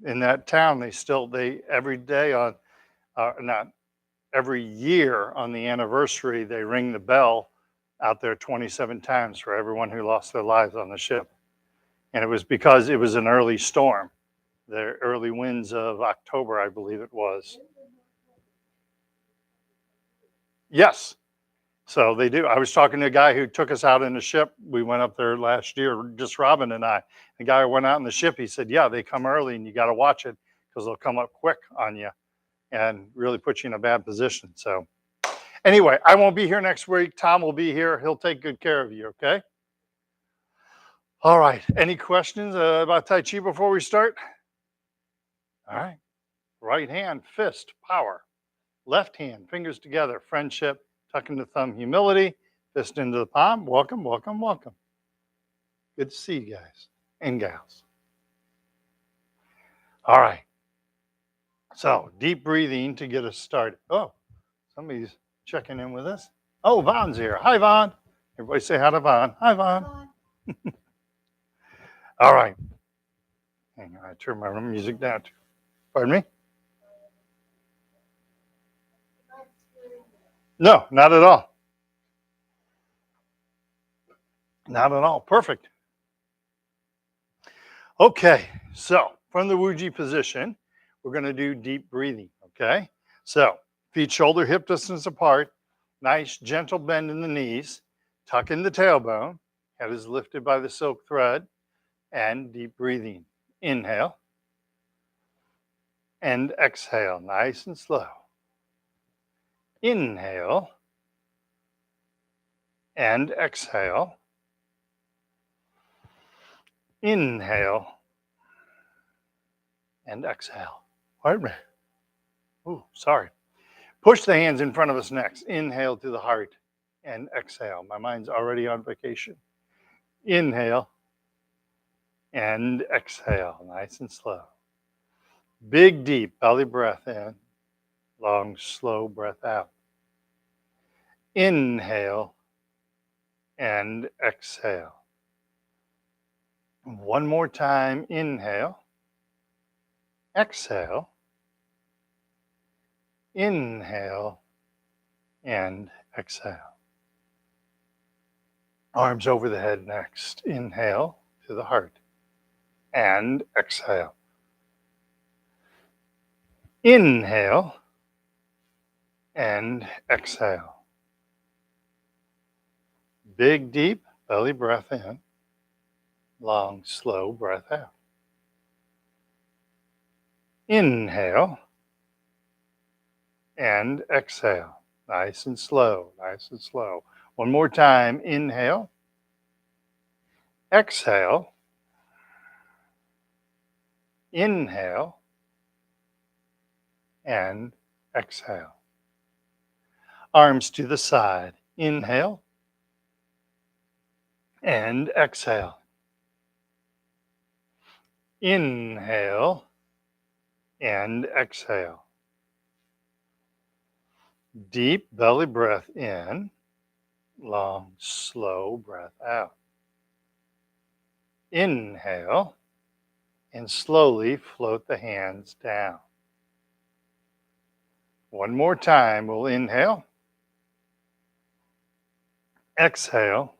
in that town, they every day on, not every year on the anniversary, they ring the bell out there 27 times for everyone who lost their lives on the ship. And it was because it was an early storm, the early winds of October, I believe it was. Yes. So they do. I was talking to a guy who took us out in the ship. We went up there last year, just Robin and I. The guy who went out in the ship, he said, yeah, they come early and you got to watch it because they'll come up quick on you and really put you in a bad position. So anyway, I won't be here next week. Tom will be here. He'll take good care of you, okay? All right. Any questions about Tai Chi before we start? All right. Right hand, fist, power. Left hand, fingers together, friendship, tucking the thumb, humility, fist into the palm. Welcome, welcome, welcome. Good to see you guys and gals. All right. So deep breathing to get us started. Oh, somebody's checking in with us. Oh, Von's here. Hi, Von. Everybody say hi to Von. Hi, Von. All right. Hang on, I turn my music down too. Pardon me? No, not at all. Not at all. Perfect. Okay, so from the Wuji position, we're going to do deep breathing. Okay, so feet shoulder hip distance apart, nice gentle bend in the knees, tuck in the tailbone, head is lifted by the silk thread, and deep breathing. Inhale and exhale, nice and slow. Inhale and exhale. Inhale and exhale. Pardon me. Ooh, sorry. Push the hands in front of us next. Inhale to the heart and exhale. My mind's already on vacation. Inhale and exhale, nice and slow. Big, deep belly breath in, long, slow breath out. Inhale and exhale. One more time. Inhale, exhale, inhale, and exhale. Arms over the head next. Inhale to the heart and exhale. Inhale and exhale. Big, deep belly breath in, long, slow breath out. Inhale and exhale. Nice and slow, nice and slow. One more time. Inhale, exhale, inhale, and exhale. Arms to the side. Inhale and exhale. Inhale and exhale. Deep belly breath in, long, slow breath out. Inhale and slowly float the hands down. One more time. We'll inhale, exhale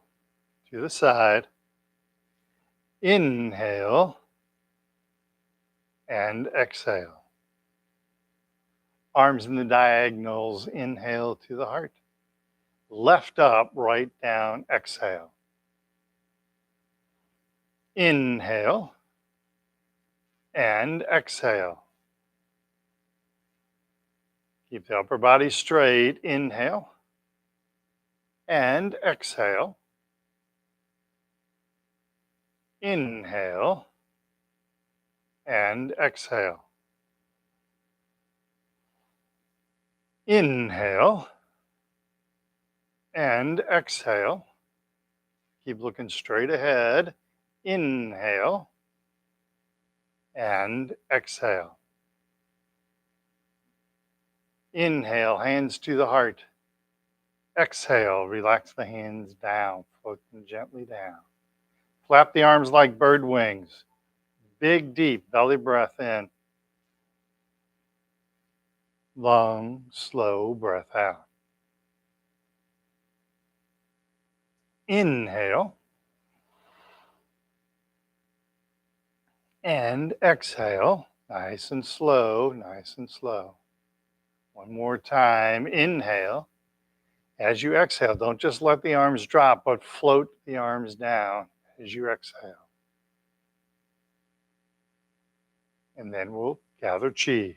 to the side, inhale, and exhale. Arms in the diagonals. Inhale to the heart. Left up, right down, exhale. Inhale and exhale. Keep the upper body straight. Inhale and exhale. Inhale and exhale. Inhale and exhale. Keep looking straight ahead. Inhale and exhale. Inhale, hands to the heart. Exhale, relax the hands down, float them gently down. Flap the arms like bird wings. Big, deep belly breath in. Long, slow breath out. Inhale and exhale. Nice and slow, nice and slow. One more time. Inhale. As you exhale, don't just let the arms drop, but float the arms down as you exhale. And then we'll gather chi.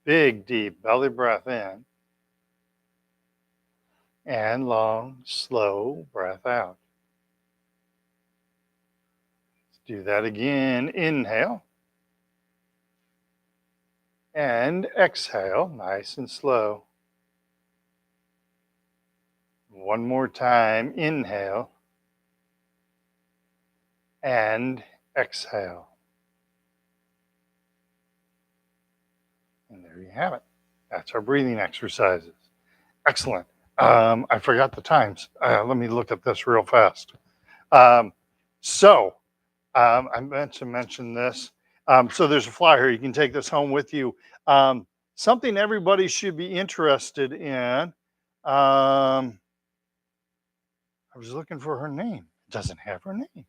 Big, deep belly breath in. And long, slow breath out. Let's do that again. Inhale. And exhale, nice and slow. One more time. Inhale. And exhale. And there you have it. That's our breathing exercises. Excellent. I forgot the times. Let me look at this real fast. Um, so I meant to mention this. So there's a flyer here. You can take this home with you. Something everybody should be interested in. I was looking for her name. It doesn't have her name.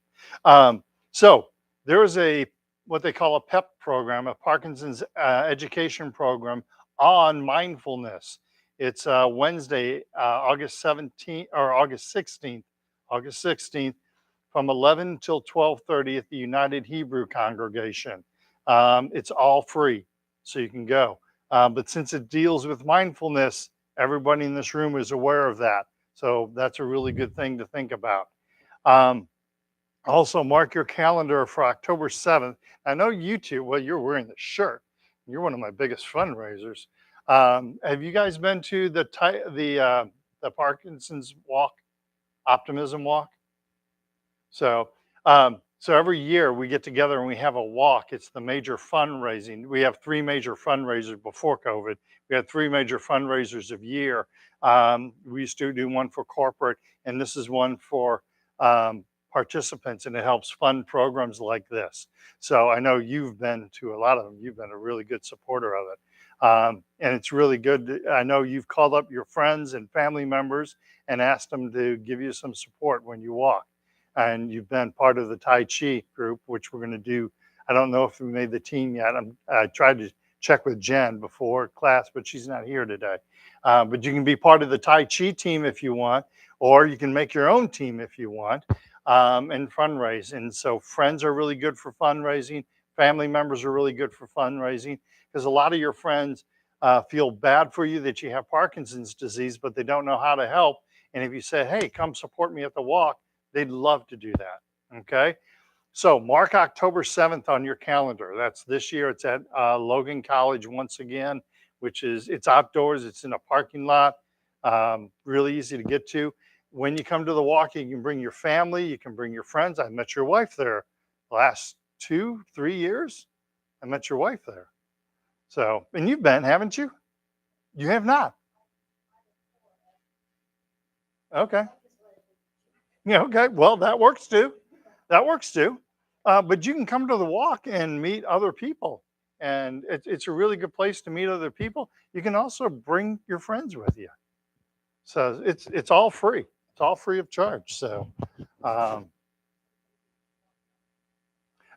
So there is a what they call a PEP program, a Parkinson's education program on mindfulness. It's Wednesday, August 17th or August 16th, from 11 till 12:30 at the United Hebrew Congregation. It's all free, so you can go. But since it deals with mindfulness, everybody in this room is aware of that. So that's a really good thing to think about. Um, Also, mark your calendar for October 7th. I know you two, well, you're wearing the shirt. You're one of my biggest fundraisers. Have you guys been to the Parkinson's Walk, Optimism Walk? So every year we get together and we have a walk. It's the major fundraising. We have three major fundraisers before COVID. We had three major fundraisers of year. We used to do one for corporate, and this is one for participants, and it helps fund programs like this. So I know you've been to a lot of them. You've been a really good supporter of it. And it's really good. I know you've called up your friends and family members and asked them to give you some support when you walk, and you've been part of the Tai Chi group, which we're going to do. I don't know if we made the team yet. I tried to check with Jen before class, but she's not here today. But you can be part of the Tai Chi team if you want, or you can make your own team if you want, and fundraise. And so friends are really good for fundraising. Family members are really good for fundraising, because a lot of your friends feel bad for you that you have Parkinson's disease, but they don't know how to help. And if you say, hey, come support me at the walk, they'd love to do that. Okay. So mark October 7th on your calendar. That's this year. It's at Logan College once again, it's outdoors. It's in a parking lot. Really easy to get to. When you come to the walk, you can bring your family. You can bring your friends. I met your wife there last 2-3 years. I met your wife there. So, and you've been, haven't you? You have not. Okay. Yeah. Okay. Well, that works too. That works too. But you can come to the walk and meet other people, and it's a really good place to meet other people. You can also bring your friends with you, so it's all free. It's all free of charge. So, um,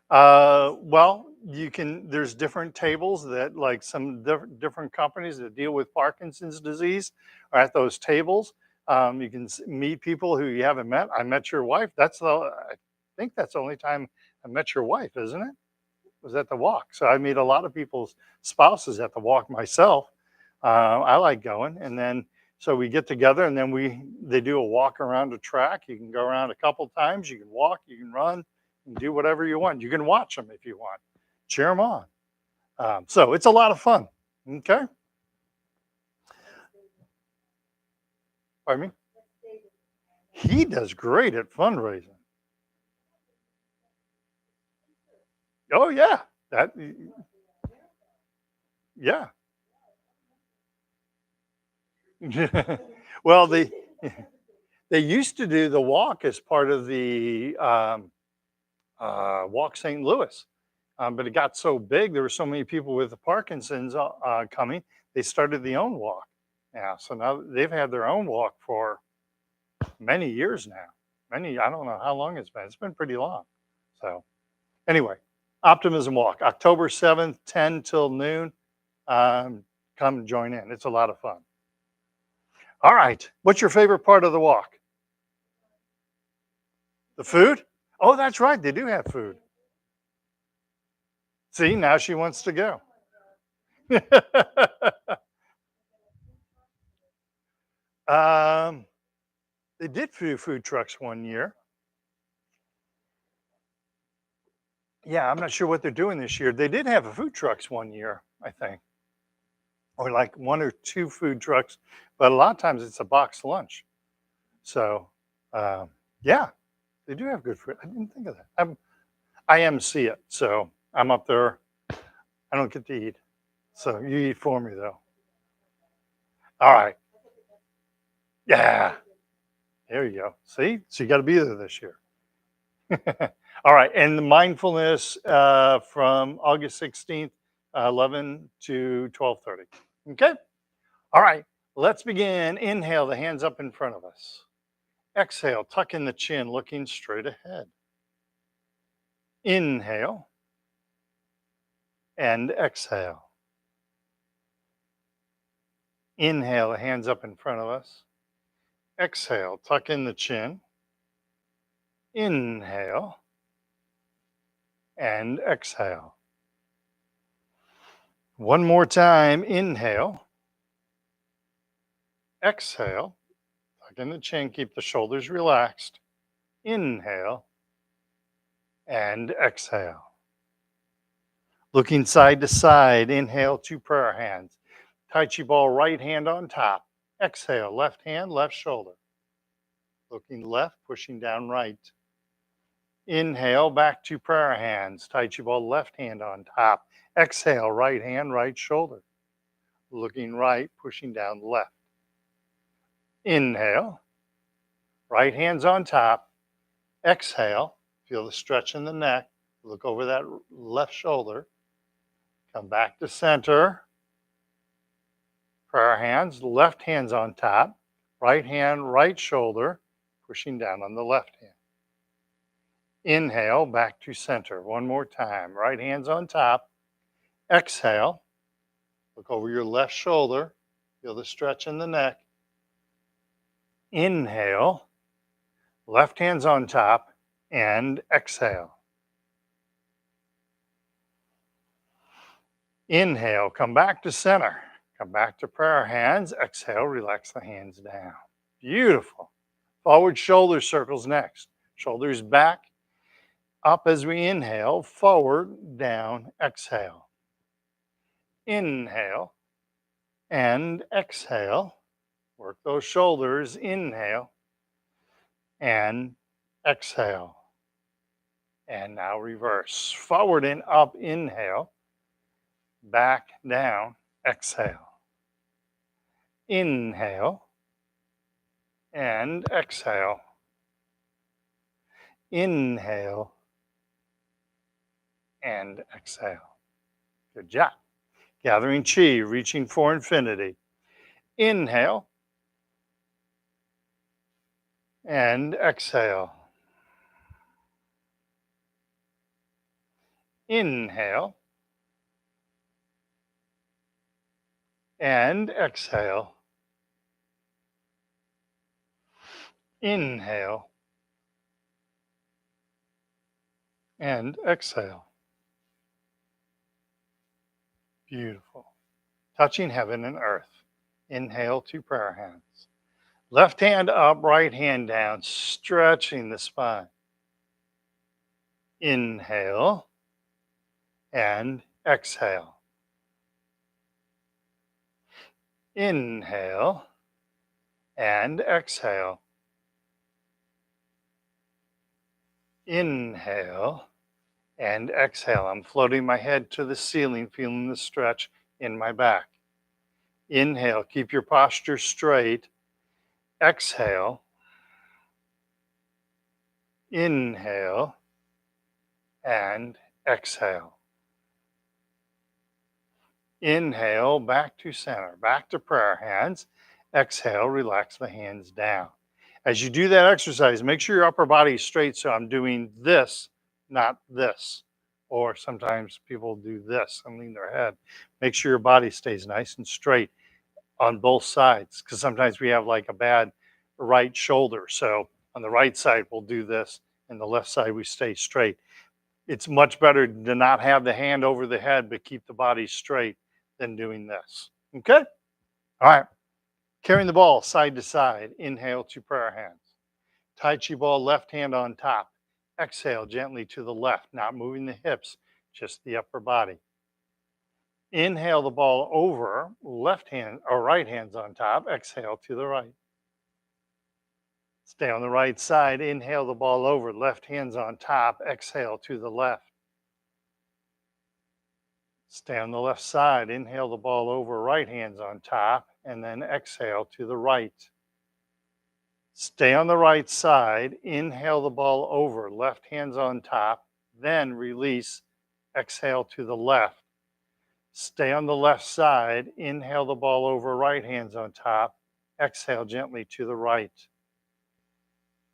well, you can. There's different tables that, like, some different companies that deal with Parkinson's disease are at those tables. You can meet people who you haven't met. I met your wife. I think that's the only time I met your wife, isn't it? Was at the walk. So I meet a lot of people's spouses at the walk myself. I like going, and then so we get together, and then they do a walk around the track. You can go around a couple times. You can walk. You can run. You can do whatever you want. You can watch them if you want. Cheer them on. So it's a lot of fun. Okay. Pardon me. He does great at fundraising. Oh yeah. That. Yeah. Well, they used to do the walk as part of the Walk St. Louis. But it got so big, there were so many people with the Parkinson's coming, they started the own walk. Yeah, so now they've had their own walk for many years now. Many, I don't know how long it's been. It's been pretty long. So anyway, Optimism Walk, October 7th, 10 till noon. Um, Come join in. It's a lot of fun. All right. What's your favorite part of the walk? The food? Oh, that's right. They do have food. See, now she wants to go. um, they did food trucks one year. Yeah, I'm not sure what they're doing this year. They did have a food trucks one year, I think, or like one or two food trucks, but a lot of times it's a box lunch. So, um, yeah, they do have good food. I didn't think of that. I MC it, so I'm up there. I don't get to eat, so you eat for me though. All right, yeah, there you go. See, so you got to be there this year. All right, and the mindfulness from August 16th, 11 to 12:30. Okay. All right, let's begin. Inhale, the hands up in front of us. Exhale, tuck in the chin, looking straight ahead. Inhale and exhale. Inhale, the hands up in front of us. Exhale, tuck in the chin. Inhale and exhale. One more time. Inhale. Exhale. Tuck in the chin. Keep the shoulders relaxed. Inhale and exhale. Looking side to side. Inhale, two prayer hands. Tai Chi ball, right hand on top. Exhale, left hand, left shoulder. Looking left, pushing down right. Inhale, back to prayer hands. Tai Chi ball, left hand on top. Exhale, right hand, right shoulder. Looking right, pushing down left. Inhale, right hand's on top. Exhale, feel the stretch in the neck. Look over that left shoulder. Come back to center. Prayer hands, left hand's on top. Right hand, right shoulder, pushing down on the left hand. Inhale, back to center. One more time. Right hand's on top. Exhale, look over your left shoulder. Feel the stretch in the neck. Inhale, left hand's on top, and exhale. Inhale, come back to center. Come back to prayer hands. Exhale, relax the hands down. Beautiful. Forward shoulder circles next. Shoulders back, up as we inhale, forward, down, exhale. Inhale and exhale. Work those shoulders. Inhale and exhale. And now reverse. Forward and up, inhale. Back down, exhale. Inhale and exhale. Inhale and exhale. Good job. Gathering chi, reaching for infinity. Inhale and exhale. Inhale and exhale. Inhale and exhale. Beautiful. Touching heaven and earth. Inhale, two prayer hands. Left hand up, right hand down, stretching the spine. Inhale and exhale. Inhale and exhale. Inhale and exhale. I'm floating my head to the ceiling, feeling the stretch in my back. Inhale, keep your posture straight. Exhale. Inhale and exhale. Inhale, back to center, back to prayer hands. Exhale, relax the hands down. As you do that exercise, make sure your upper body is straight. So I'm doing this, not this. Or sometimes people do this and lean their head. Make sure your body stays nice and straight on both sides, because sometimes we have like a bad right shoulder. So on the right side, we'll do this, and the left side, we stay straight. It's much better to not have the hand over the head, but keep the body straight than doing this. Okay? All right. Carrying the ball side to side. Inhale to prayer hands. Tai Chi ball, left hand on top. Exhale gently to the left, not moving the hips, just the upper body. Inhale the ball over, left hand or right hands on top. Exhale to the right. Stay on the right side. Inhale the ball over, left hands on top. Exhale to the left. Stay on the left side. Inhale the ball over, right hands on top, and then exhale to the right. Stay on the right side. Inhale the ball over, left hands on top, then release. Exhale to the left. Stay on the left side. Inhale the ball over, right hands on top. Exhale gently to the right.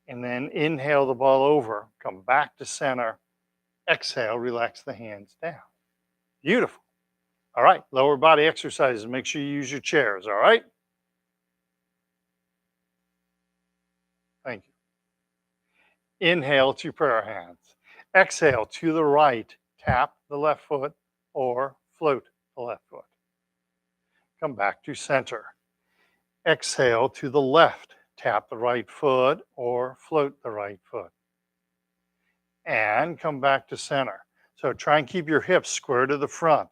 And then inhale the ball over, come back to center. Exhale, relax the hands down. Beautiful. All right, lower body exercises. Make sure you use your chairs, all right? Thank you. Inhale to prayer hands. Exhale to the right. Tap the left foot or float the left foot. Come back to center. Exhale to the left. Tap the right foot or float the right foot. And come back to center. So try and keep your hips square to the front.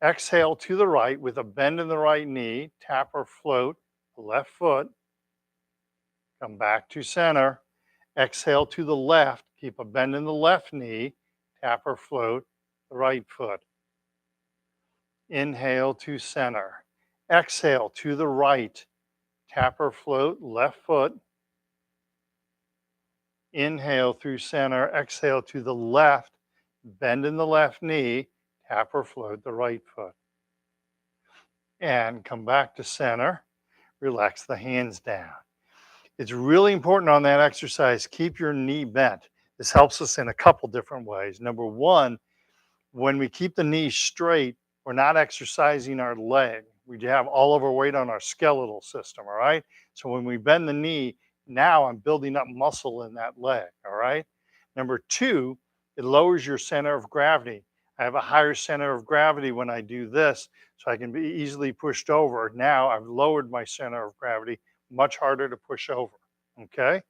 Exhale to the right with a bend in the right knee. Tap or float the left foot. Come back to center. Exhale to the left. Keep a bend in the left knee. Tap or float the right foot. Inhale to center. Exhale to the right. Tap or float left foot. Inhale through center. Exhale to the left. Bend in the left knee. Tap or float the right foot. And come back to center. Relax the hands down. It's really important on that exercise, keep your knee bent. This helps us in a couple different ways. Number one, when we keep the knee straight, we're not exercising our leg. We have all of our weight on our skeletal system, all right? So when we bend the knee, now I'm building up muscle in that leg, all right? Number two, it lowers your center of gravity. I have a higher center of gravity when I do this, so I can be easily pushed over. Now I've lowered my center of gravity, much harder to push over, okay?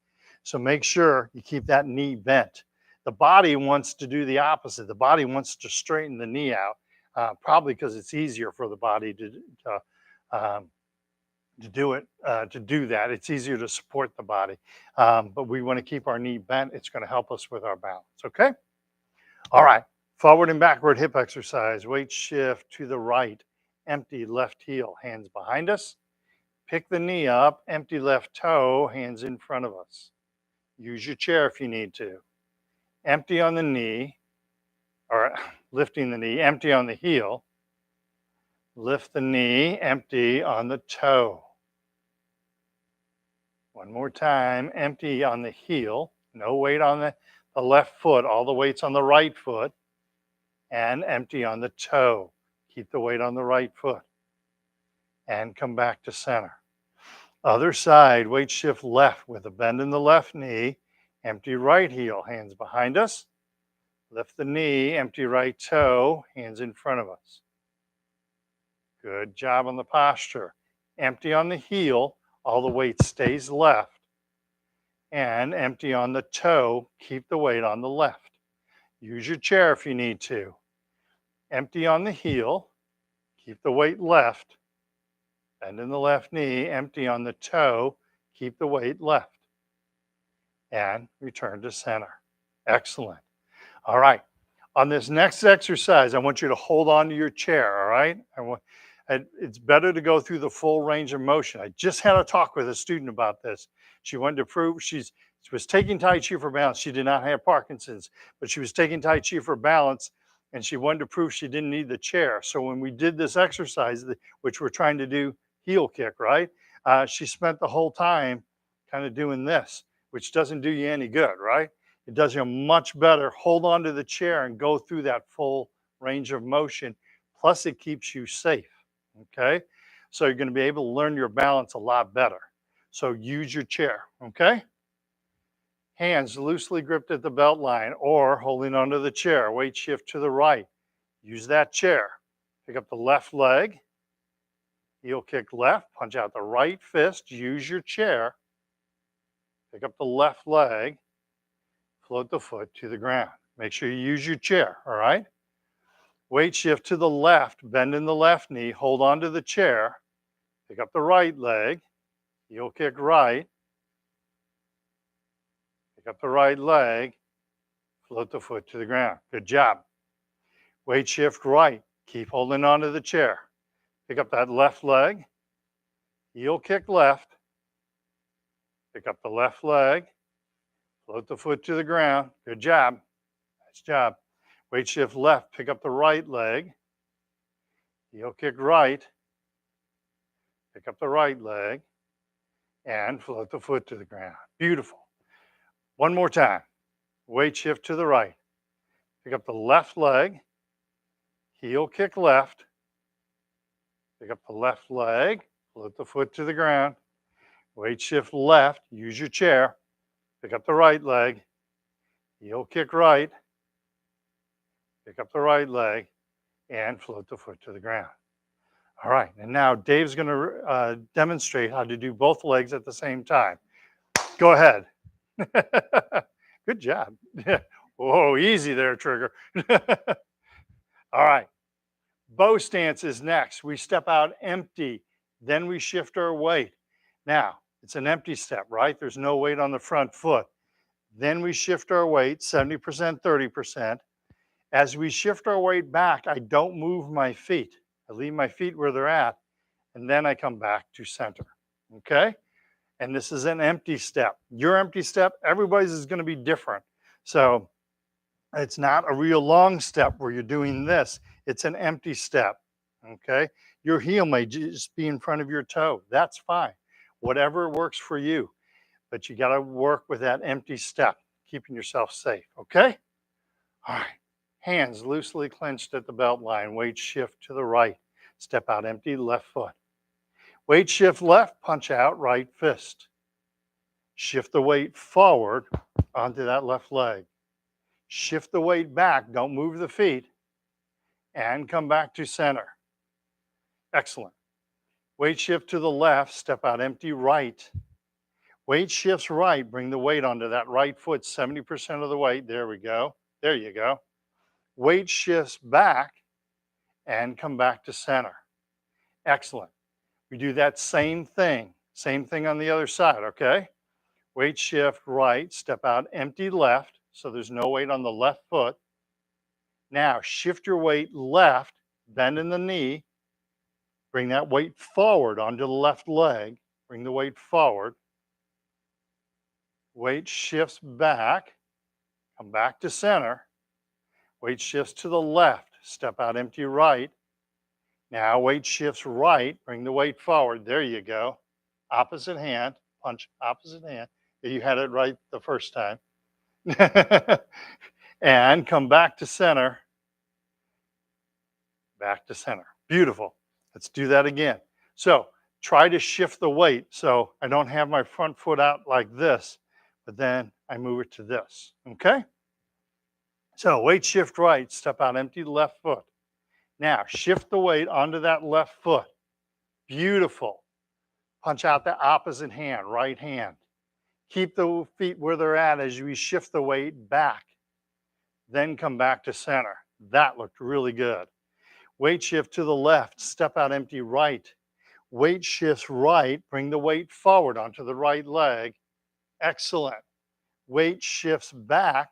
So make sure you keep that knee bent. The body wants to do the opposite. The body wants to straighten the knee out, probably because it's easier for the body um, to do it, to do that. It's easier to support the body. But we want to keep our knee bent. It's going to help us with our balance, okay? All right, forward and backward hip exercise. Weight shift to the right. Empty left heel, hands behind us. Pick the knee up, empty left toe, hands in front of us. Use your chair if you need to. Empty on the knee, or lifting the knee, empty on the heel. Lift the knee, empty on the toe. One more time, empty on the heel. No weight on the left foot, all the weight's on the right foot. And empty on the toe. Keep the weight on the right foot. And come back to center. Other side, weight shift left with a bend in the left knee. Empty right heel, hands behind us. Lift the knee, empty right toe, hands in front of us. Good job on the posture. Empty on the heel, all the weight stays left. And empty on the toe, keep the weight on the left. Use your chair if you need to. Empty on the heel, keep the weight left. Bend in the left knee, empty on the toe, keep the weight left. And return to center. Excellent. All right. On this next exercise, I want you to hold on to your chair, all right? It's better to go through the full range of motion. I just had a talk with a student about this. She wanted to prove she was taking Tai Chi for balance. She did not have Parkinson's, but she was taking Tai Chi for balance. and she wanted to prove she didn't need the chair. So when we did this exercise, which we're trying to do heel kick, right? She spent the whole time kind of doing this, which doesn't do you any good, right? It does you much better. Hold on to the chair and go through that full range of motion. Plus, it keeps you safe. Okay. So you're going to be able to learn your balance a lot better. So use your chair. Okay. Hands loosely gripped at the belt line or holding onto the chair. Weight shift to the right. Use that chair. Pick up the left leg. Heel kick left. Punch out the right fist. Use your chair. Pick up the left leg. Float the foot to the ground. Make sure you use your chair. All right. Weight shift to the left. Bend in the left knee. Hold onto the chair. Pick up the right leg. Heel kick right. Pick up the right leg. Float the foot to the ground. Good job. Weight shift right. Keep holding onto the chair. Pick up that left leg. Heel kick left. Pick up the left leg. Float the foot to the ground. Good job. Nice job. Weight shift left. Pick up the right leg. Heel kick right. Pick up the right leg. And float the foot to the ground. Beautiful. One more time. Weight shift to the right. Pick up the left leg. Heel kick left. Pick up the left leg. Float the foot to the ground. Weight shift left. Use your chair. Pick up the right leg. Heel kick right. Pick up the right leg. And float the foot to the ground. All right. And now Dave's going to demonstrate how to do both legs at the same time. Go ahead. Good job. Whoa, easy there, Trigger. All right. Bow stance is next. We step out empty. Then we shift our weight. Now, it's an empty step, right? There's no weight on the front foot. Then we shift our weight, 70%, 30%. As we shift our weight back, I don't move my feet. I leave my feet where they're at, and then I come back to center. Okay? And this is an empty step. Your empty step, everybody's is going to be different. So it's not a real long step where you're doing this. It's an empty step. Okay? Your heel may just be in front of your toe. That's fine. Whatever works for you. But you got to work with that empty step, keeping yourself safe. Okay? All right. Hands loosely clenched at the belt line. Weight shift to the right. Step out empty, left foot. Weight shift left, punch out right fist. Shift the weight forward onto that left leg. Shift the weight back, don't move the feet, and come back to center. Excellent. Weight shift to the left, step out empty right. Weight shifts right, bring the weight onto that right foot, 70% of the weight. There we go. There you go. Weight shifts back and come back to center. Excellent. We do that same thing on the other side, okay? Weight shift right, step out empty left, so there's no weight on the left foot. Now shift your weight left, bend in the knee, bring that weight forward onto the left leg, bring the weight forward. Weight shifts back, come back to center. Weight shifts to the left, step out empty right. Now weight shifts right, bring the weight forward. There you go. Opposite hand, punch opposite hand. You had it right the first time. And come back to center. Back to center. Beautiful. Let's do that again. So try to shift the weight. So I don't have my front foot out like this, but then I move it to this. Okay? So weight shift right, step out empty left foot. Now shift the weight onto that left foot. Beautiful. Punch out the opposite hand, right hand. Keep the feet where they're at as we shift the weight back. Then come back to center. That looked really good. Weight shift to the left, step out empty right. Weight shifts right, bring the weight forward onto the right leg. Excellent. Weight shifts back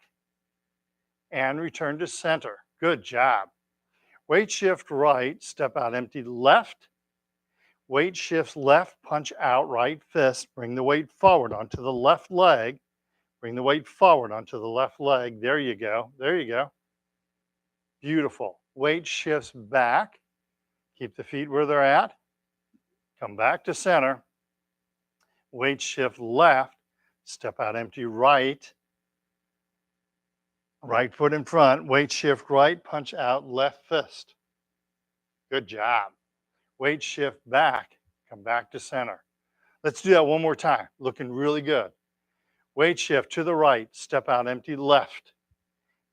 and return to center. Good job. Weight shift right, step out empty left. Weight shifts left, punch out right fist, bring the weight forward onto the left leg. Bring the weight forward onto the left leg. There you go. There you go. Beautiful. Weight shifts back. Keep the feet where they're at. Come back to center. Weight shift left. Step out empty right. Right foot in front. Weight shift right. Punch out left fist. Good job. Weight shift back. Come back to center. Let's do that one more time. Looking really good. Weight shift to the right. Step out empty left.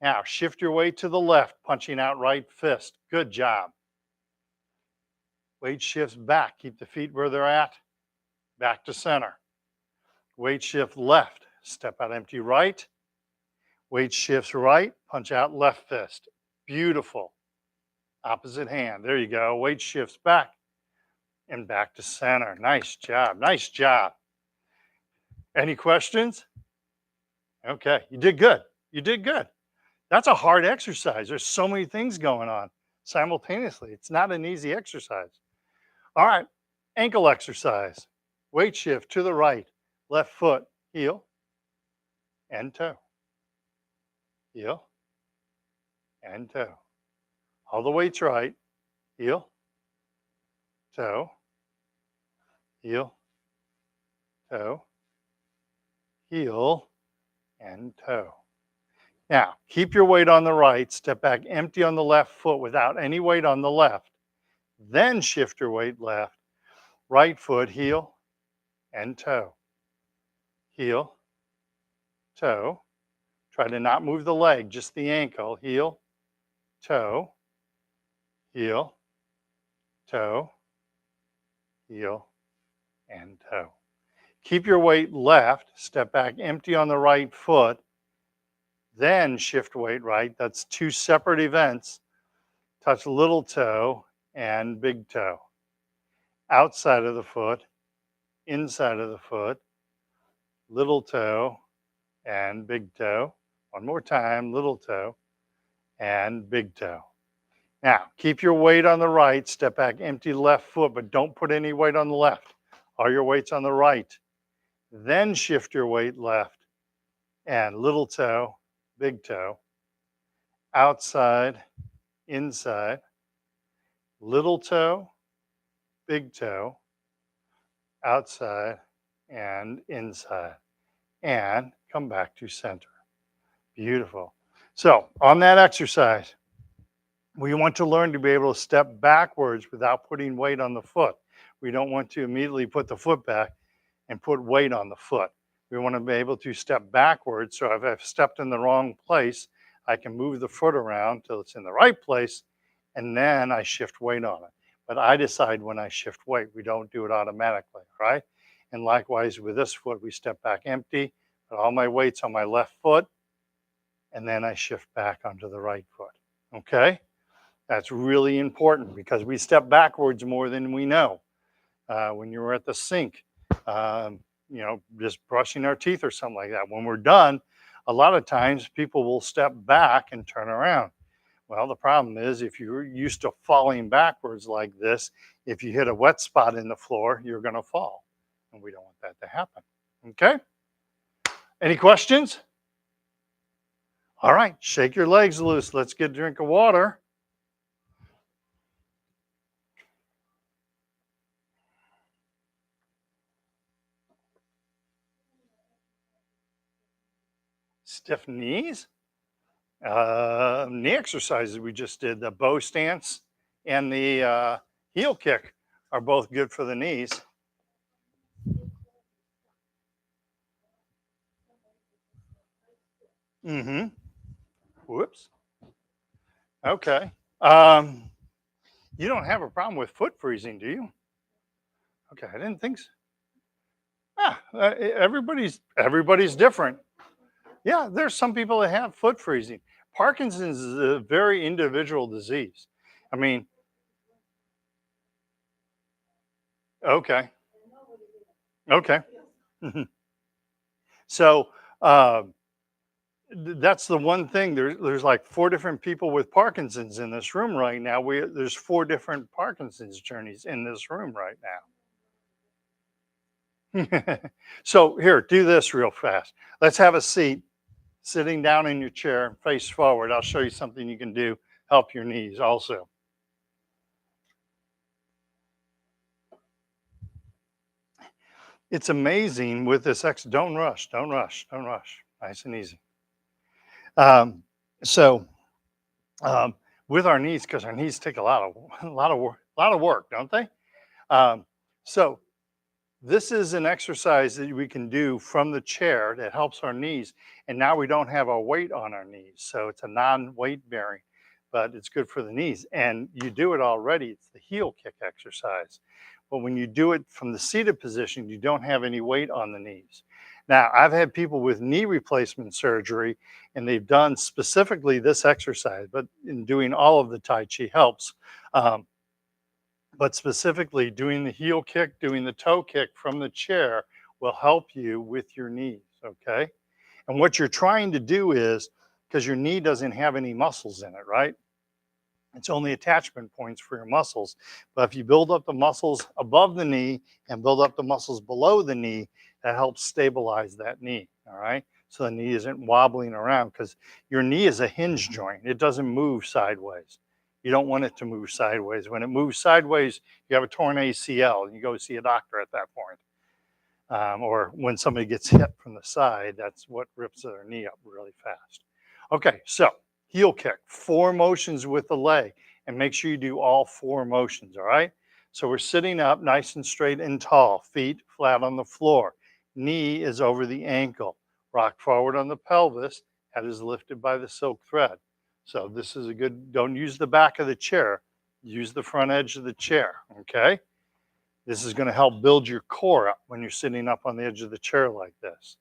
Now shift your weight to the left. Punching out right fist. Good job. Weight shifts back. Keep the feet where they're at. Back to center. Weight shift left. Step out empty right. Weight shifts right. Punch out left fist. Beautiful. Opposite hand. There you go. Weight shifts back and back to center. Nice job. Nice job. Any questions? Okay. You did good. You did good. That's a hard exercise. There's so many things going on simultaneously. It's not an easy exercise. All right. Ankle exercise. Weight shift to the right. Left foot. Heel and toe. Heel and toe. All the weight's right. Heel, toe, heel, toe, heel, and toe. Now, keep your weight on the right. Step back empty on the left foot without any weight on the left. Then shift your weight left. Right foot, heel, and toe. Heel, toe. Try to not move the leg, just the ankle. Heel, toe, heel, toe, heel, and toe. Keep your weight left. Step back empty on the right foot. Then shift weight right. That's two separate events. Touch little toe and big toe. Outside of the foot, inside of the foot, little toe and big toe. One more time, little toe and big toe. Now, keep your weight on the right. Step back, empty left foot, but don't put any weight on the left. All your weight's on the right. Then shift your weight left and little toe, big toe, outside, inside, little toe, big toe, outside, and inside. And come back to center. Beautiful. So on that exercise, we want to learn to be able to step backwards without putting weight on the foot. We don't want to immediately put the foot back and put weight on the foot. We want to be able to step backwards. So if I've stepped in the wrong place, I can move the foot around till it's in the right place, and then I shift weight on it. But I decide when I shift weight. We don't do it automatically, right? And likewise with this foot, we step back empty, put all my weight's on my left foot, and then I shift back onto the right foot, okay? That's really important because we step backwards more than we know. When you're at the sink, just brushing our teeth or something like that. When we're done, a lot of times people will step back and turn around. Well, the problem is if you're used to falling backwards like this, if you hit a wet spot in the floor, you're going to fall. And we don't want that to happen. Okay? Any questions? All right, shake your legs loose. Let's get a drink of water. Stiff knees. Knee exercises we just did, the bow stance and the heel kick are both good for the knees. Mm-hmm. Whoops. Okay. You don't have a problem with foot freezing, do you? Okay, I didn't think so. Everybody's different. Yeah, there's some people that have foot freezing. Parkinson's is a very individual disease. I mean, okay. Okay. So that's the one thing. There's like 4 different people with Parkinson's in this room right now. There's 4 different Parkinson's journeys in this room right now. So here, do this real fast. Let's have a seat, sitting down in your chair, face forward. I'll show you something you can do, help your knees also. It's amazing with this don't rush, don't rush, don't rush. Nice and easy. Um, so um, with our knees, because our knees take a lot of a lot of work, don't they? Um, so this is an exercise that we can do from the chair that helps our knees. And now we don't have a weight on our knees. So it's a non-weight bearing, but it's good for the knees. And you do it already. It's the heel kick exercise. But when you do it from the seated position, you don't have any weight on the knees. Now, I've had people with knee replacement surgery, and they've done specifically this exercise, but in doing all of the Tai Chi helps. Um, but specifically doing the heel kick, doing the toe kick from the chair will help you with your knees, okay? And what you're trying to do is, because your knee doesn't have any muscles in it, right? It's only attachment points for your muscles. But if you build up the muscles above the knee and build up the muscles below the knee, that helps stabilize that knee, all right? So the knee isn't wobbling around, because your knee is a hinge joint. It doesn't move sideways. You don't want it to move sideways. When it moves sideways, you have a torn ACL and you go see a doctor at that point. Or when somebody gets hit from the side, that's what rips their knee up really fast. Okay, so heel kick, 4 motions with the leg, and make sure you do all 4 motions, all right? So we're sitting up nice and straight and tall, feet flat on the floor, knee is over the ankle, rock forward on the pelvis, head is lifted by the silk thread. So this is a good, don't use the back of the chair, use the front edge of the chair, okay? This is going to help build your core up when you're sitting up on the edge of the chair like this.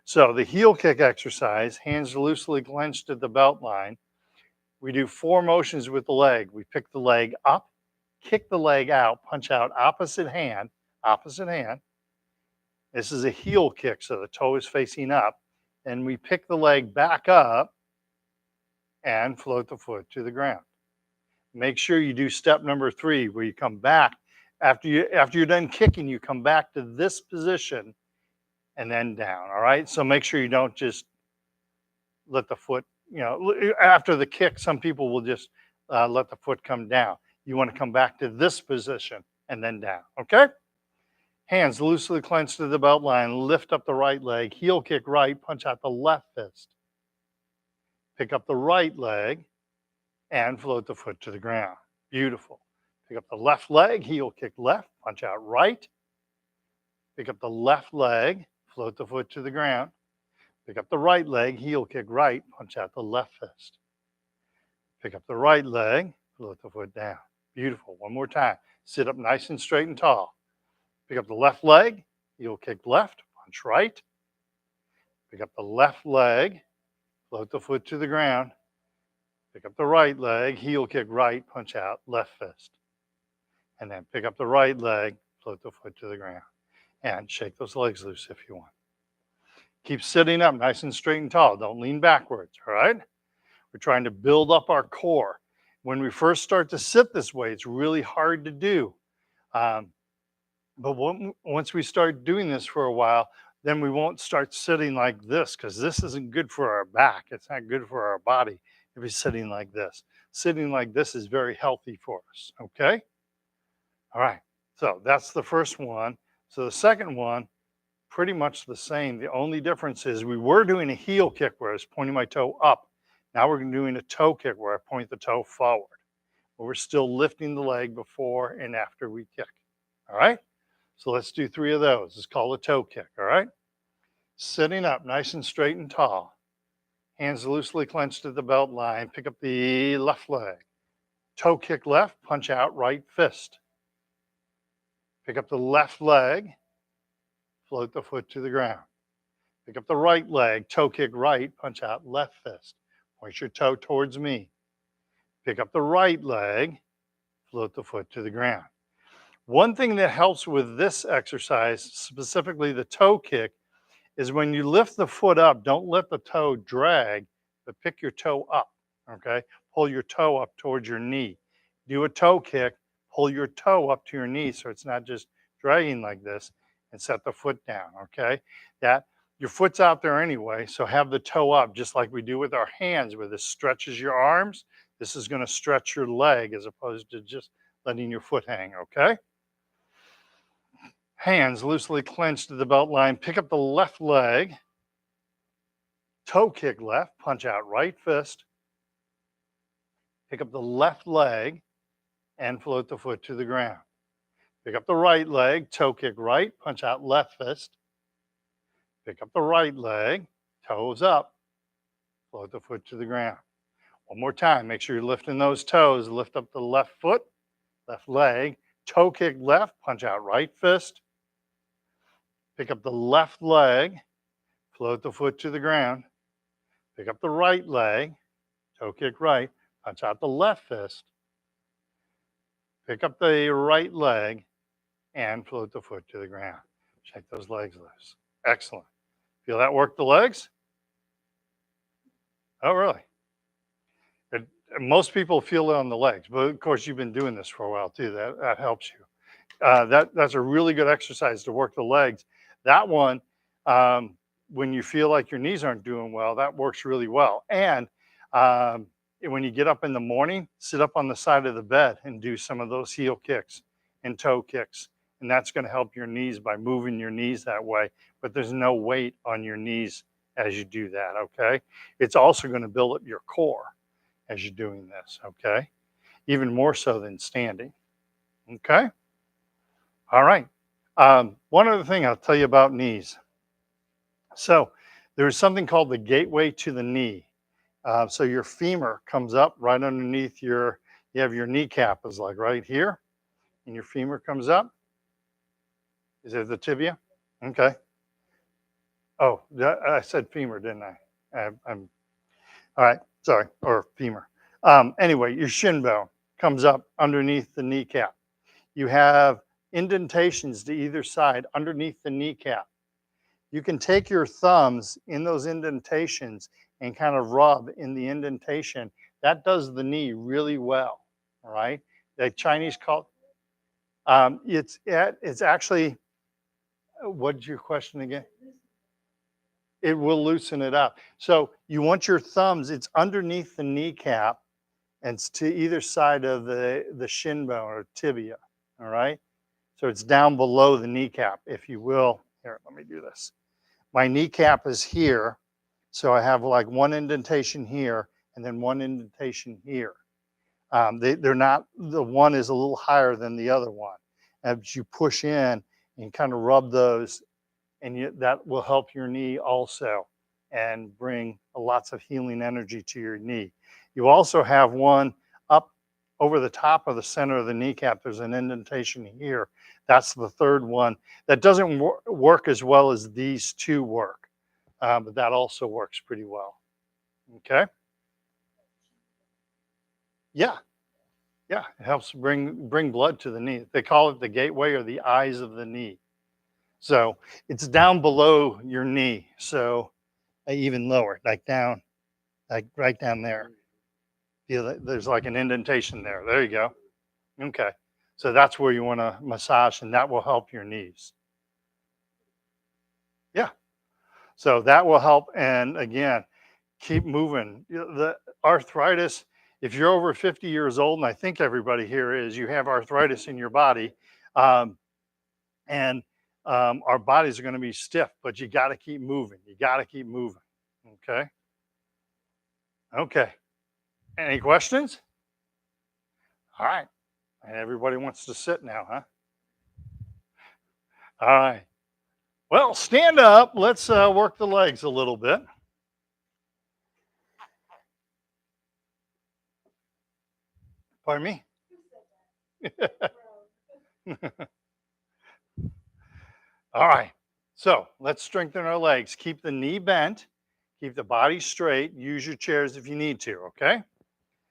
So the heel kick exercise, hands loosely clenched at the belt line. We do 4 motions with the leg. We pick the leg up, kick the leg out, punch out opposite hand, opposite hand. This is a heel kick, so the toe is facing up. And we pick the leg back up and float the foot to the ground. Make sure you do step number 3, where you come back after you're done kicking, you come back to this position and then down. All right. So make sure you don't just let the foot, after the kick, some people will just let the foot come down. You want to come back to this position and then down. Okay. Hands loosely clenched to the belt line. Lift up the right leg. Heel kick right. Punch out the left fist. Pick up the right leg and float the foot to the ground. Beautiful. Pick up the left leg, heel kick left, punch out right. Pick up the left leg, float the foot to the ground. Pick up the right leg, heel kick right, punch out the left fist. Pick up the right leg, float the foot down. Beautiful. One more time. Sit up nice and straight and tall. Pick up the left leg, heel kick left, punch right. Pick up the left leg, float the foot to the ground. Pick up the right leg, heel kick right, punch out left fist. And then pick up the right leg, float the foot to the ground, and shake those legs loose if you want. Keep sitting up nice and straight and tall. Don't lean backwards, all right? We're trying to build up our core. When we first start to sit this way, it's really hard to do. But once we start doing this for a while, then we won't start sitting like this, because this isn't good for our back. It's not good for our body if we're sitting like this. Sitting like this is very healthy for us, okay? All right, so that's the first one. So the second one, pretty much the same. The only difference is we were doing a heel kick where I was pointing my toe up. Now we're doing a toe kick where I point the toe forward. But we're still lifting the leg before and after we kick. All right, so let's do 3 of those. It's called a toe kick, all right? Sitting up nice and straight and tall. Hands loosely clenched at the belt line. Pick up the left leg. Toe kick left, punch out right fist. Pick up the left leg, float the foot to the ground. Pick up the right leg, toe kick right, punch out left fist. Point your toe towards me. Pick up the right leg, float the foot to the ground. One thing that helps with this exercise, specifically the toe kick, is when you lift the foot up, don't let the toe drag, but pick your toe up, okay? Pull your toe up towards your knee. Do a toe kick, pull your toe up to your knee so it's not just dragging like this, and set the foot down, okay? That your foot's out there anyway, so have the toe up just like we do with our hands, where this stretches your arms. This is going to stretch your leg as opposed to just letting your foot hang, okay? Hands loosely clenched to the belt line. Pick up the left leg. Toe kick left. Punch out right fist. Pick up the left leg and float the foot to the ground. Pick up the right leg. Toe kick right. Punch out left fist. Pick up the right leg. Toes up. Float the foot to the ground. One more time. Make sure you're lifting those toes. Lift up the left foot, left leg. Toe kick left. Punch out right fist. Pick up the left leg. Float the foot to the ground. Pick up the right leg. Toe kick right. Punch out the left fist. Pick up the right leg and float the foot to the ground. Shake those legs loose. Excellent. Feel that work the legs? Oh, really? It, most people feel it on the legs, but of course you've been doing this for a while too. That helps you. That's a really good exercise to work the legs. That one, when you feel like your knees aren't doing well, that works really well. And when you get up in the morning, sit up on the side of the bed and do some of those heel kicks and toe kicks. And that's going to help your knees by moving your knees that way. But there's no weight on your knees as you do that, okay? It's also going to build up your core as you're doing this, okay? Even more so than standing, okay? All right. One other thing I'll tell you about knees. So there's something called the gateway to the knee. So your femur comes up right underneath you have your kneecap is like right here, and your femur comes up. Is it the tibia? Okay. Oh, I said femur, didn't I? I'm all right. Sorry, or femur. Anyway, your shin bone comes up underneath the kneecap. You have indentations to either side underneath the kneecap. You can take your thumbs in those indentations and kind of rub in the indentation. That does the knee really well. All right. The Chinese call it's actually what's your question again? It will loosen it up. So you want your thumbs, it's underneath the kneecap and it's to either side of the shin bone or tibia. All right. So it's down below the kneecap, if you will. Here, let me do this. My kneecap is here. So I have like one indentation here and then one indentation here. They're not, the one is a little higher than the other one. As you push in and kind of rub those, and that will help your knee also and bring lots of healing energy to your knee. You also have one up over the top of the center of the kneecap. There's an indentation here. That's the third one. That doesn't work as well as these two work, but that also works pretty well. Okay. Yeah. Yeah. It helps bring blood to the knee. They call it the gateway or the eyes of the knee. So it's down below your knee. So even lower, like down, like right down there. Feel that there's like an indentation there. There you go. Okay. So that's where you want to massage, and that will help your knees. Yeah. So that will help. And again, keep moving. The arthritis, if you're over 50 years old, and I think everybody here is, you have arthritis in your body. And our bodies are going to be stiff, but you got to keep moving. You got to keep moving. Okay. Okay. Any questions? All right. And everybody wants to sit now, huh? All right. Well, stand up. Let's work the legs a little bit. Pardon me? All right. So let's strengthen our legs. Keep the knee bent. Keep the body straight. Use your chairs if you need to, okay?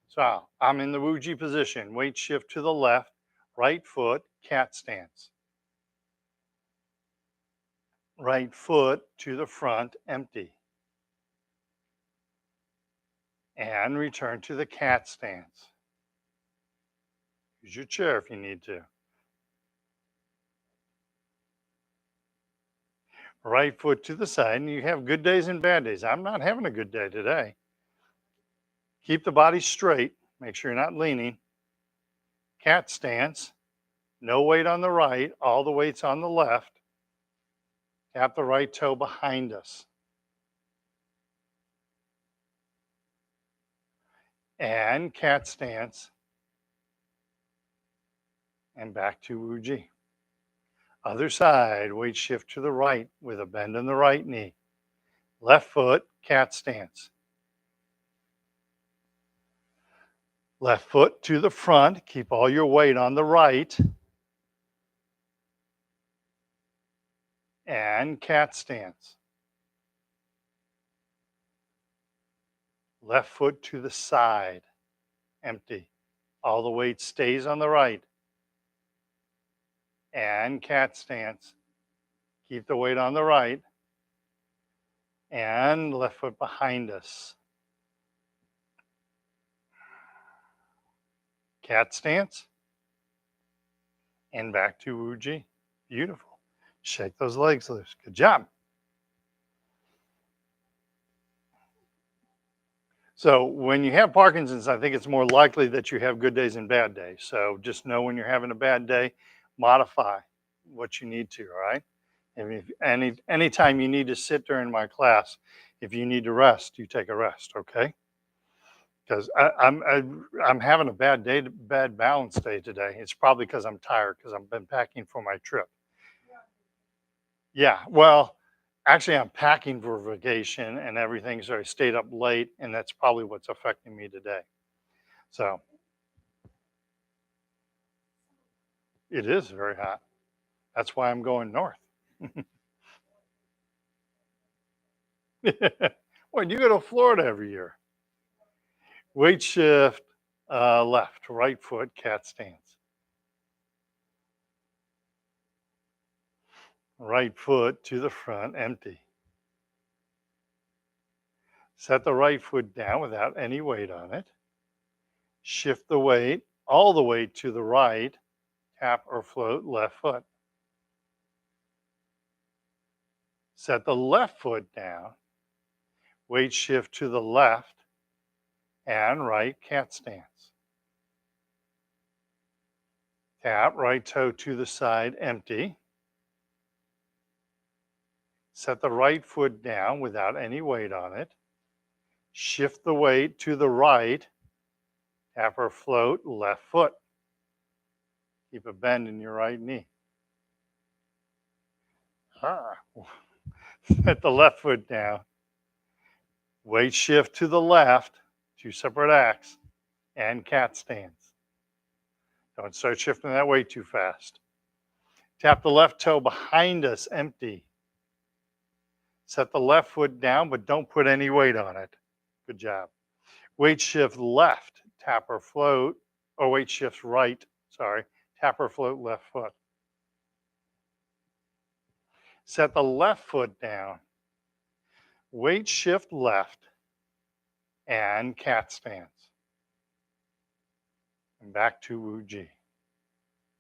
So I'm in the Wuji position. Weight shift to the left. Right foot, cat stance. Right foot to the front, empty. And return to the cat stance. Use your chair if you need to. Right foot to the side, and you have good days and bad days. I'm not having a good day today. Keep the body straight. Make sure you're not leaning. Cat stance. No weight on the right. All the weight's on the left. Tap the right toe behind us. And cat stance. And back to Wuji. Other side, weight shift to the right with a bend in the right knee. Left foot, cat stance. Left foot to the front. Keep all your weight on the right. And cat stance. Left foot to the side. Empty. All the weight stays on the right. And cat stance. Keep the weight on the right. And left foot behind us. Cat stance. And back to Wuji. Beautiful. Shake those legs loose. Good job. So when you have Parkinson's, I think it's more likely that you have good days and bad days. So just know when you're having a bad day, modify what you need to, all right? And if anytime you need to sit during my class, if you need to rest, you take a rest, okay? Because I'm having a bad day, bad balance day today. It's probably because I'm tired because I've been packing for my trip. Yeah, well, actually, I'm packing for vacation and everything, so I stayed up late, and that's probably what's affecting me today. So it is very hot. That's why I'm going north. Well, you go to Florida every year. Weight shift, left, right foot, cat stance. Right foot to the front, empty. Set the right foot down without any weight on it. Shift the weight, all the way to the right, tap or float left foot. Set the left foot down, weight shift to the left and right, cat stance. Tap right toe to the side, empty. Set the right foot down without any weight on it. Shift the weight to the right, tap or float left foot. Keep a bend in your right knee. Set the left foot down. Weight shift to the left, two separate acts, and cat stance. Don't start shifting that weight too fast. Tap the left toe behind us, empty. Set the left foot down, but don't put any weight on it. Good job. Weight shift left, tap or float, or weight shift right, sorry, tap or float left foot. Set the left foot down, weight shift left, and cat stance. And back to Wuji.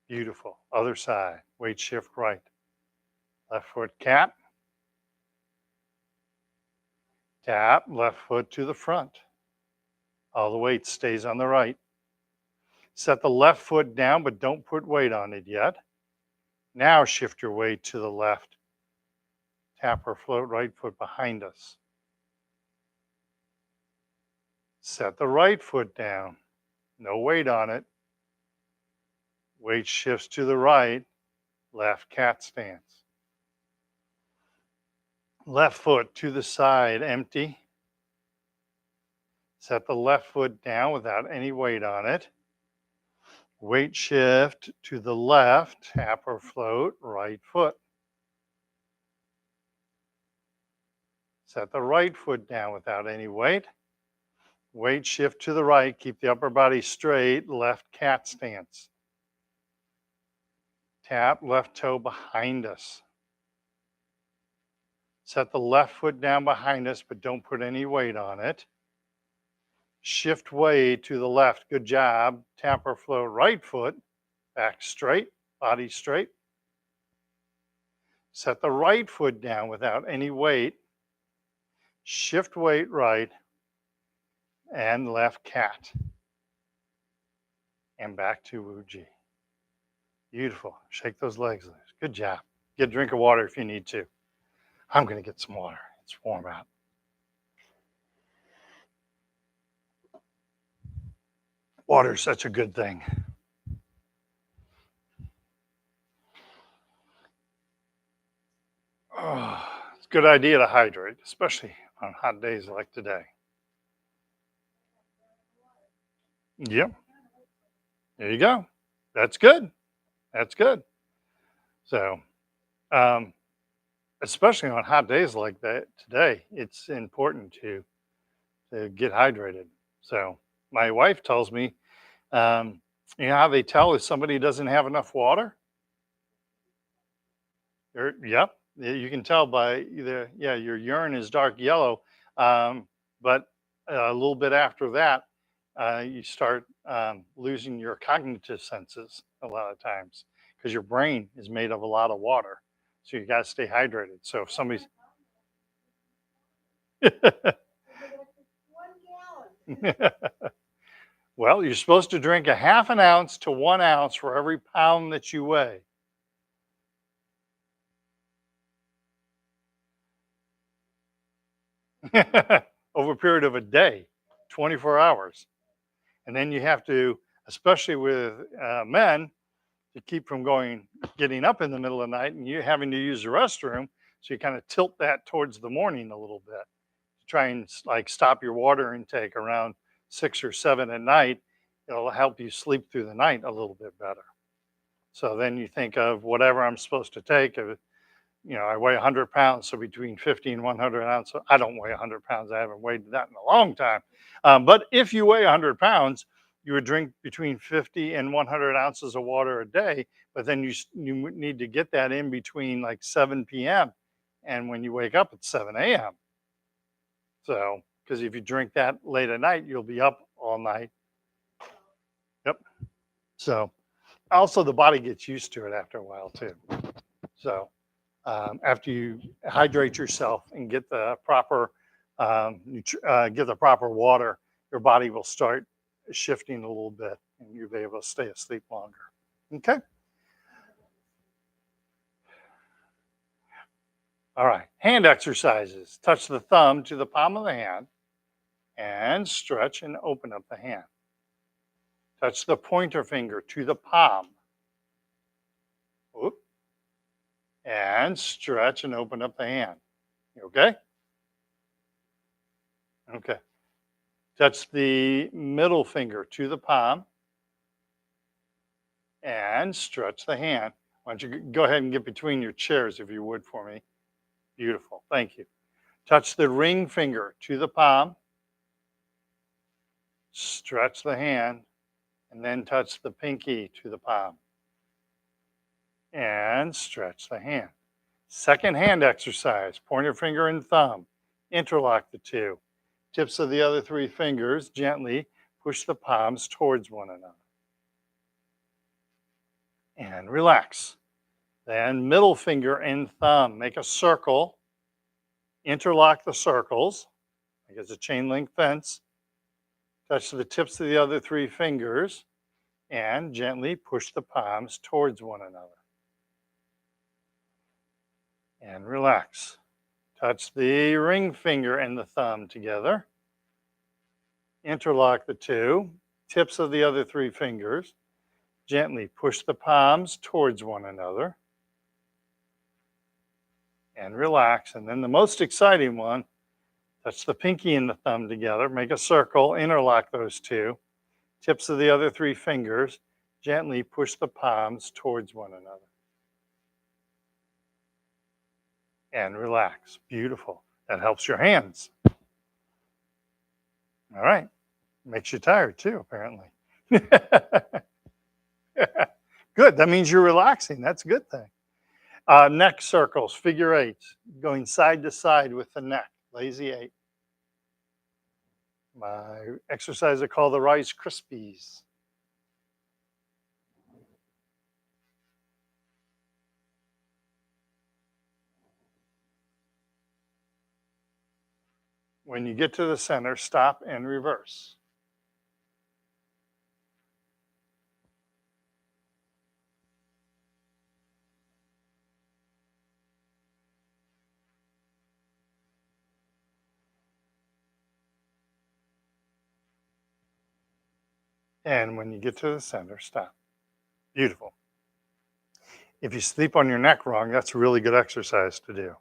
Beautiful. Other side, weight shift right. Left foot cat. Tap, left foot to the front. All the weight stays on the right. Set the left foot down, but don't put weight on it yet. Now shift your weight to the left. Tap or float right foot behind us. Set the right foot down. No weight on it. Weight shifts to the right. Left cat stance. Left foot to the side, empty. Set the left foot down without any weight on it. Weight shift to the left, tap or float, right foot. Set the right foot down without any weight. Weight shift to the right, keep the upper body straight, left cat stance. Tap left toe behind us. Set the left foot down behind us, but don't put any weight on it. Shift weight to the left. Good job. Tap or float right foot. Back straight, body straight. Set the right foot down without any weight. Shift weight right and left cat. and back to Wuji. Beautiful. Shake those legs loose. Good job. Get a drink of water if you need to. I'm going to get some water. It's warm out. Water is such a good thing. Oh, it's a good idea to hydrate, especially on hot days like today. Yep. There you go. That's good. That's good. So, um, especially on hot days like that today, it's important to get hydrated. So, my wife tells me, um, you know how they tell if somebody doesn't have enough water? Yep, you can tell by either, yeah, your urine is dark yellow, but a little bit after that, you start losing your cognitive senses a lot of times because your brain is made of a lot of water. So you got to stay hydrated. So if somebody's well, you're supposed to drink a half an ounce to 1 ounce for every pound that you weigh. Over a period of a day, 24 hours. And then you have to, especially with men, to keep from getting up in the middle of the night and you having to use the restroom. So you kind of tilt that towards the morning a little bit to try and like stop your water intake around 6 or 7 at night. It'll help you sleep through the night a little bit better. So then you think of whatever I'm supposed to take. I weigh 100 pounds, so between 50 and 100 ounces. I don't weigh 100 pounds. I haven't weighed that in a long time. But if you weigh 100 pounds, you would drink between 50 and 100 ounces of water a day. But then you need to get that in between like 7 p.m. and when you wake up at 7 a.m. So, because if you drink that late at night, you'll be up all night. Yep. So, also the body gets used to it after a while too. So, after you hydrate yourself and get the proper water, your body will start shifting a little bit, and you'll be able to stay asleep longer. Okay. All right. Hand exercises. Touch the thumb to the palm of the hand and stretch and open up the hand. Touch the pointer finger to the palm. Oop, and stretch and open up the hand. You okay? Okay. Touch the middle finger to the palm and stretch the hand. Why don't you go ahead and get between your chairs if you would for me? Beautiful. Thank you. Touch the ring finger to the palm, stretch the hand, and then touch the pinky to the palm and stretch the hand. Second hand exercise, pointer finger and thumb. Interlock the two. Tips of the other three fingers gently push the palms towards one another. And relax. Then middle finger and thumb. Make a circle. Interlock the circles, like it's a chain link fence. Touch the tips of the other three fingers and gently push the palms towards one another. And relax. Touch the ring finger and the thumb together. Interlock the two, tips of the other three fingers. Gently push the palms towards one another. And relax. And then the most exciting one, touch the pinky and the thumb together. Make a circle, interlock those two. Tips of the other three fingers. Gently push the palms towards one another. And relax. Beautiful. That helps your hands. All right. Makes you tired too, apparently. Good. That means you're relaxing. That's a good thing. Neck circles, figure eights, going side to side with the neck, lazy eight. My exercise I call the Rice Krispies. When you get to the center, stop and reverse. And when you get to the center, stop. Beautiful. If you sleep on your neck wrong, that's a really good exercise to do.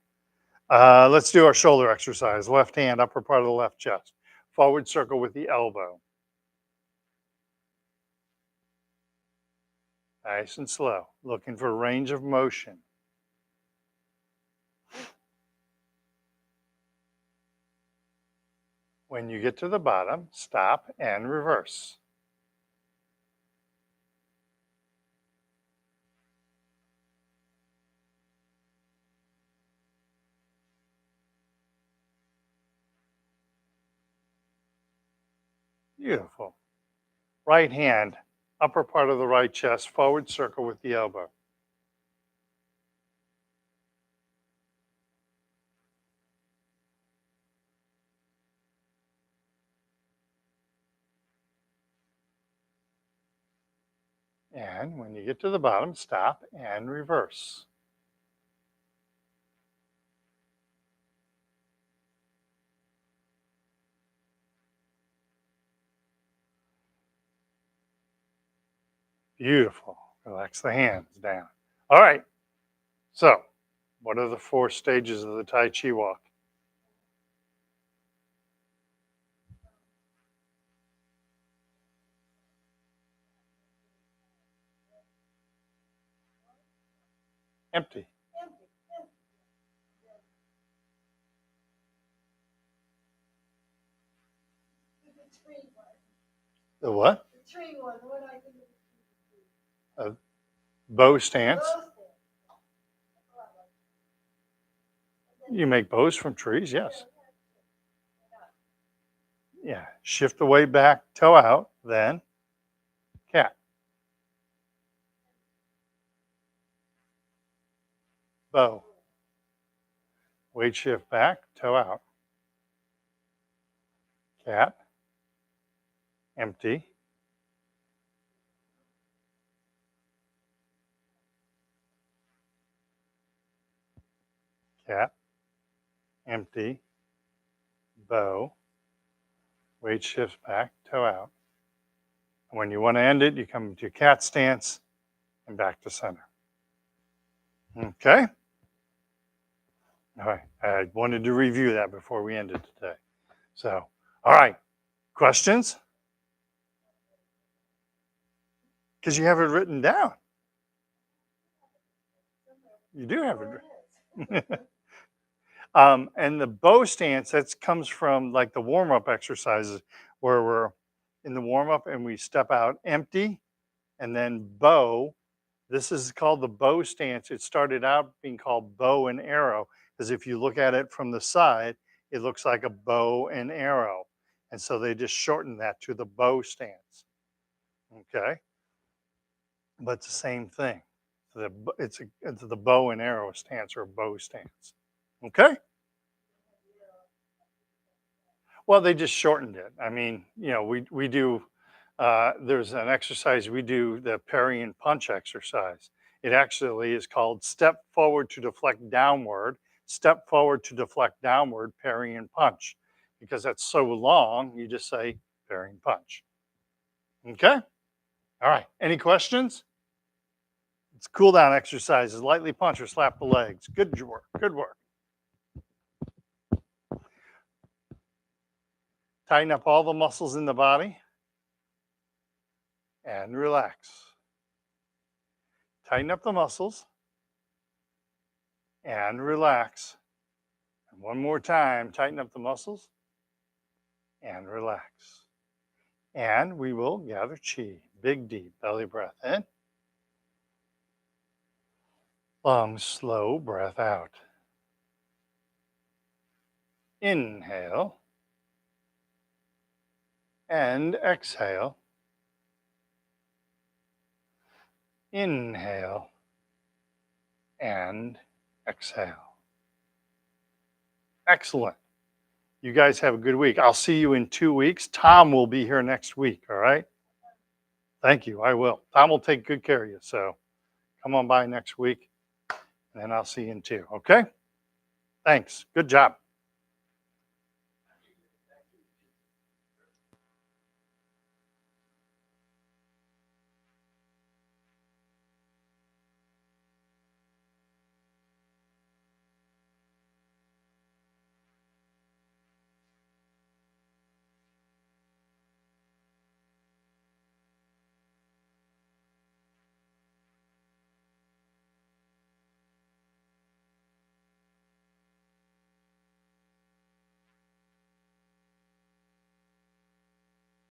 Let's do our shoulder exercise. Left hand, upper part of the left chest. Forward circle with the elbow. Nice and slow. Looking for range of motion. When you get to the bottom, stop and reverse. Beautiful. Right hand, upper part of the right chest, forward circle with the elbow. And when you get to the bottom, stop and reverse. Beautiful. Relax the hands down. All right. So, what are the 4 stages of the Tai Chi walk? Empty. The what? A bow stance. You make bows from trees, yes. Yeah. Shift the weight back, toe out, then cat. Bow. Weight shift back, toe out. Cat. Empty. Cat. Empty. Bow. Weight shifts back, toe out. When you want to end it, you come into cat stance and back to center. Okay? All right. I wanted to review that before we ended today. So, all right. Questions? Because you have it written down. You do have it written. And the bow stance, that comes from like the warm-up exercises where we're in the warm-up and we step out empty and then bow. This is called the bow stance. It started out being called bow and arrow because if you look at it from the side, it looks like a bow and arrow. And so they just shortened that to the bow stance. Okay? But it's the same thing. It's the bow and arrow stance or bow stance. Okay? Well, they just shortened it. I mean, we do, there's an exercise, we do the parry and punch exercise. It actually is called step forward to deflect downward, step forward to deflect downward, parry and punch. Because that's so long, you just say parry and punch. Okay? All right. Any questions? It's cool down exercises. Lightly punch or slap the legs. Good work. Good work. Tighten up all the muscles in the body and relax. Tighten up the muscles and relax. And one more time, tighten up the muscles and relax. And we will gather chi. Big, deep belly breath in. Long, slow breath out. Inhale and exhale. Inhale and exhale. Excellent. You guys have a good week. I'll see you in 2 weeks. Tom will be here next week. All right. Thank you. I will. Tom will take good care of you. So come on by next week and then I'll see you in 2. Okay. Thanks. Good job.